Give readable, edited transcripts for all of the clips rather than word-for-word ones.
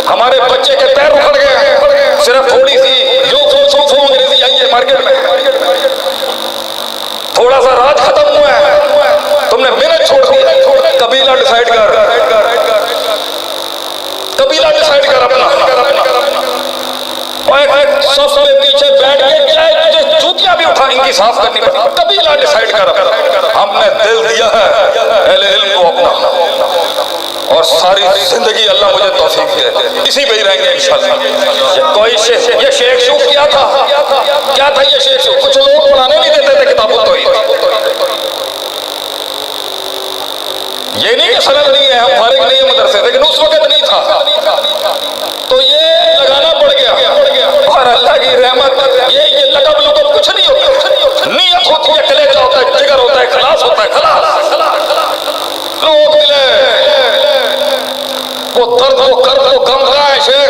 हमारे बच्चे के पैर उखड़ गए, सिर्फ थोड़ी सी जो अंग्रेजी आई है मार्केट में, थोड़ा सा राज खत्म हुआ है, तुमने मिनट छोड़ दी। कबीला डिसाइड कर, कबीला डिसाइड कर अपना। सफ में पीछे बैठ के चाहे तुझे जूतियां भी उठा इनकी साफ करनी पड़ी, कबीला डिसाइड कर। हमने दिल दिया है अहले इल्म को अपना, और सारी जिंदगी अल्लाह मुझे तौफीक दे, इसी पे ही रहेंगे इंशाल्लाह। ये कोई ये शेख शूख क्या था ये शेख शूख? कुछ लोग पढ़ाने नहीं देते थे किताबों तो ये नहीं कि सनद नहीं है, हम फारिग नहीं है मदरसे, लेकिन उस वक्त नहीं था तो ये लगाना पड़ गया। और अल्लाह की रहमत ये लकब लुकब कुछ नहीं होता, नीयत होती है, कलेजा होता है, जिगर होता है, खलास होता है, खलास। लोग मिले, वो दर्द वो कर्ब वो गम रहा है शेख,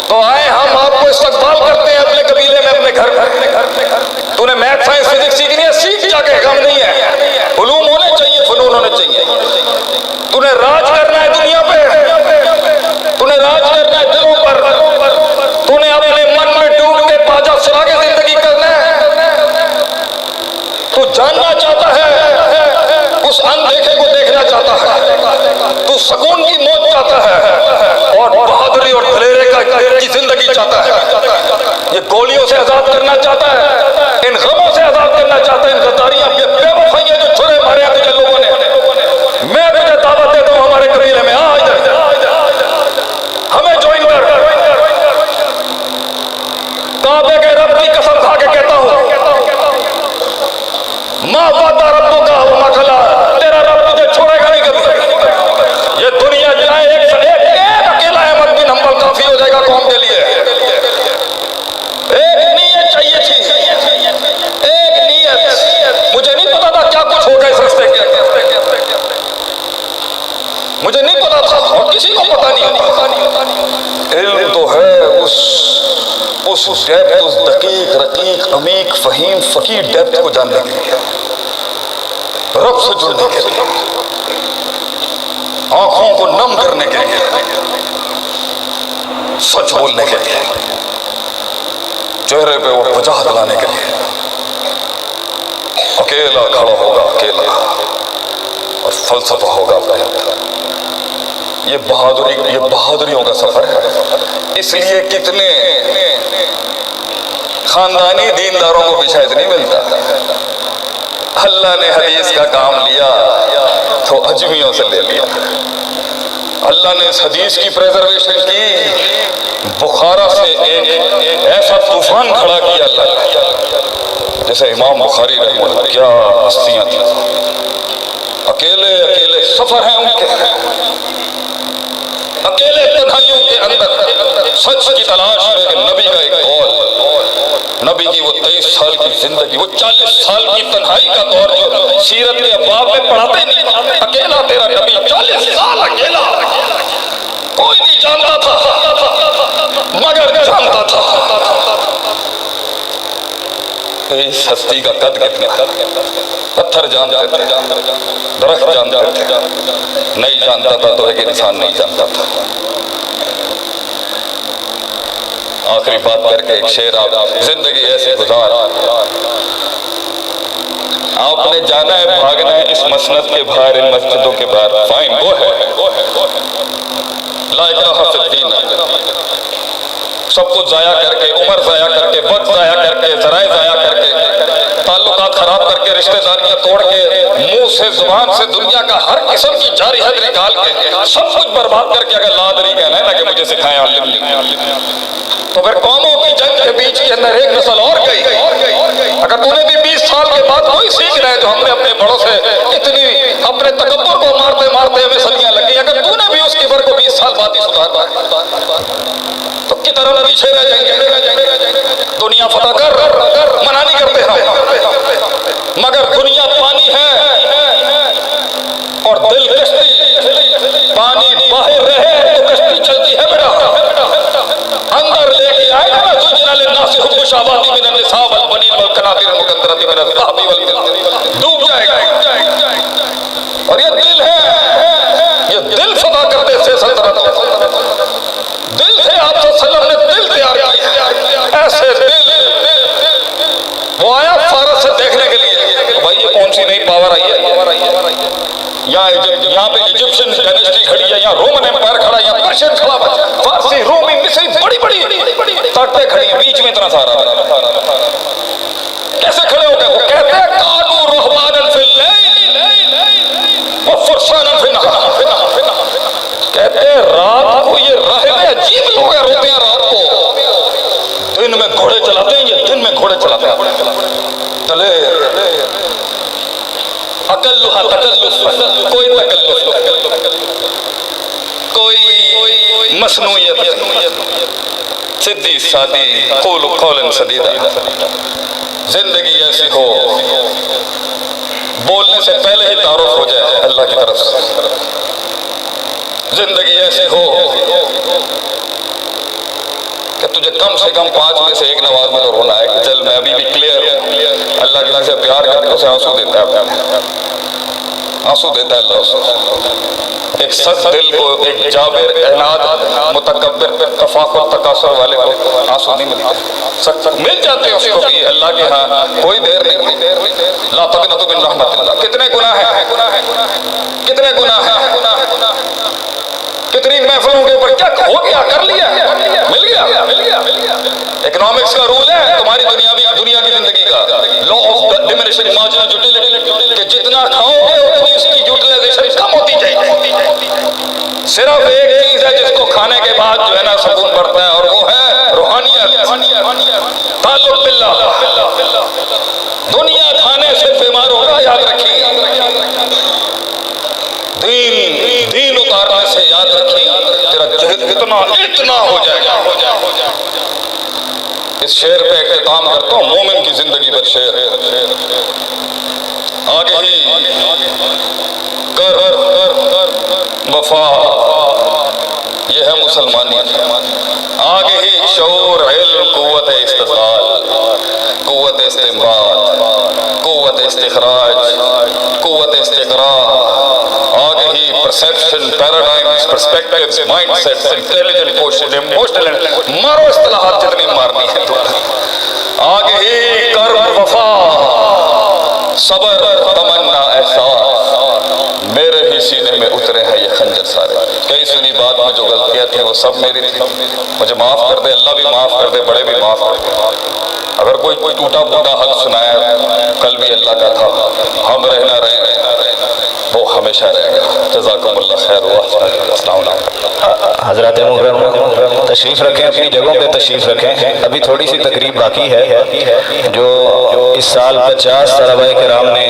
तो आए हम आपको इस्तकबाल करते हैं अपने कबीले में, अपने घर में। तूने मैथ साइंस फिजिक्स सीखनी है, सीख जाके, गम नहीं है। उलूम होने चाहिए, फनून होने चाहिए। तूने राज करना है दुनिया पे, तूने राज करना है दिलों पर, तूने अपने मन में डूब के बाजा सुना के जिंदगी करना है। तू जानना चाहता है, उस अनदेखे को देखना चाहता है, तू सुकून की मौत चाहता है और बहादुरी और दलेरी की जिंदगी चाहता है, ये गोलियों से आजाद करना चाहता है, इन गमों से आजाद करना चाहता है, इन गद्दारियां, ये बेवफाइयां जो छुरे मारे हैं तुझे लोगों ने। मैं तुझे दावत देता हूं हमारे कबीले में, आ इधर, हमें ज्वाइन कर। काबे के रब की कसम खा के कहता हूं, मां वादा रब्बों का वमा खला, तेरा रब तुझे छोड़ेगा नहीं कभी। ये दुनिया जाए एक अकेला अहमद बिन हंबल काफी हो जाएगा कौम के लिए। एक नीयत चाहिए थी, एक नीयत। मुझे नहीं पता था क्या कुछ होगा इस रास्ते के, मुझे नहीं पता था और किसी को पता नहीं। इल्म तो है उस डेप्थ, उस दकीक रकीक अमीक फहीम फकीर डेप्थ को जानने के लिए, रब से जुड़ने के लिए, आंखों को नम करने के लिए, सच बोलने के लिए, चेहरे पे वो वजाहत लाने के लिए। अकेला खड़ा होगा, अकेला, और फलसफा होगा अपना। ये बहादुरियों का सफर है। इसलिए कितने खानदानी दीनदारों को भी शायद नहीं मिलता। अल्लाह ने हदीस का काम लिया तो अजमियों से ले लिया। अल्लाह ने इस हदीस की प्रिजर्वेशन की, बुखारा से एक ऐसा तूफान खड़ा किया अल्लाह, जैसे इमाम बुखारी रहमतुल्लाह, क्या हस्तियां थी। अकेले अकेले सफर हैं उनके, अकेले तन्हाइयों के अंदर सच की तलाश में। नबी का एक कौल, नबी की वो 23 साल की जिंदगी, वो 40 साल की तन्हाई का दौर जो सीरत के अब्वाब में पढ़ाते नहीं, अकेला तेरा नबी 40 साल अकेला, कोई नहीं जानता था मगर जानता था इस हस्ती का कद कितना। पत्थर जानते थे, दरख्त जानते थे, नहीं जानता था तो एक इंसान नहीं जानता था। आखिरी बात करके एक शेर, आप जिंदगी ऐसे गुजार, आपने जाना है, भागना है इस मसनद के बाहर, इन मस्जिदों के बाहर, फाइन वो है ला इक्राहा फिद्दीन। सब कुछ जाया करके, उम्र जाया करके, वक्त जाया करके, जराए जाया करके, ताल्लुकात खराब करके, रिश्तेदारियां तोड़ के, मुंह से जुबान से दुनिया का हर किस्म की जारी हद निकाल के, सब कुछ बर्बाद करके अगर लादरी कहना है ना कि मुझे सिखाएं आलिम, तो फिर कौमों की जंग के बीच के अंदर एक नस्ल और गई। अगर तूने भी 20 साल के बाद वही सीख रहे जो हमने अपने बड़ों से इतनी अपने तकब्बुर को मारते मारते हमें सदियां लगी, अगर तूने भी उस किबर को 20 साल बाद ही सुधार तो की तरफ पीछे रह जाएंगे। दुनिया फतह कर, मना नहीं करते हम, मगर दुनिया पानी है और दिल कश्ती। पानी बाहर रहे तो कश्ती चलती है बेटा, अंदर लेके आएगा ना डूब जाएगा। और ये दिल है, ये दिल फदा कर दे से सल्तनत रोमन एम्पायर खड़ा, या पर्शियन खड़ा, फारसी, रोमी, मिस्री, बड़ी बड़ी ताकतें खड़ी हैं, बीच में इतना सारा कैसे खड़े हो गए? वो कहते हैं कानू रहमानन फिल लैल व फरसानन फिन नहार। कहते हैं रात को ये राहिब अजीब लोग हैं, रोते हैं रात को, दिन में घोड़े चलाते हैं, ये दिन में घोड़े चलाते हैं। चले अकल्लुहा तकल्लुफ, कोई तकल्लुफ, कोई मसनूइयत, सीधी सादी कौलन सदीदा। जिंदगी ऐसी हो बोलने से पहले ही तारुफ हो जाए अल्लाह की तरफ से। जिंदगी ऐसी हो कि तुझे कम से कम 5 में से एक नमाज में तो रोना है कि चल मैं अभी भी क्लियर हूं। अल्लाह किसी से प्यार करके उसे आंसू देता है, आंसू देता है अल्लाह। एक सख्त दिल को, एक जाबिर, एनाद, मुतकब्बिर, तफाकुर, तकासुर वाले को आंसू नहीं मिलते। सख्त मिल जाते हैं उसको भी अल्लाह के यहाँ, कोई देर नहीं। ला तक़नतु मिन रहमतिल्लाह। कितने गुनाह हैं, कितने गुनाह हैं, कितनी महफिलों के ऊपर क्या हो गया, कर लिया, मिल गया। इकोनॉमिक्स का रूल है तुम्हारी दुनिया की जिंदगी का, law of diminishing marginal utility, कि जितना खाओगे उतनी उसकी यूटिलाइजेशन कम होती जाएगी। सिर्फ एक चीज है जिसको खाने के बाद जो है ना सुकून बढ़ता है, और वो है रूहानियत, ताल्लुक बिल्लाह। दुनिया खाने से बीमार होगा, याद रखिए। दीन उतारने से याद रखिए तेरा जहद इतना हो जाएगा। इस शेर पे इख्तिताम करता हूँ, मोमिन की जिंदगी पर शेर। आगे ही कर वफा, यह है मुसलमानियत। आगे ही शऊर, इल्म, कुव्वत इस्तिदलाल, कुव्वत इस्तिंबात, कुव्वत इस्तिखराज, कुव्वत इस्तिकरा। आगे ही perception, paradigms, perspectives, mindsets, intelligent question, emotional, मारो इस्तिलाहात जितनी मारनी है तो। आगे ही कर वफा, सबर, तमन्ना, एहसास। मेरे ही सीने में उतरे हैं ये खंजर सारे। कई सुनी बात में जो गलतियां थी वो सब मेरी थी, मुझे माफ कर दे अल्लाह, भी माफ कर दे, बड़े भी माफ कर दे। अगर कोई टूटा फूटा हक सुनाया, कल भी अल्लाह का था, हम रहना रहे, वो हमेशा रहेगा। जज़ाकुमुल्लाह खैर व अस्सलाम वालेकुम। हज़रात मुकर्रम तशरीफ़ रखें, अपनी जगहों पे तशरीफ़ रखें। अभी थोड़ी सी तकरीब बाकी है। जो इस साल 50 तलबा-ए-किराम ने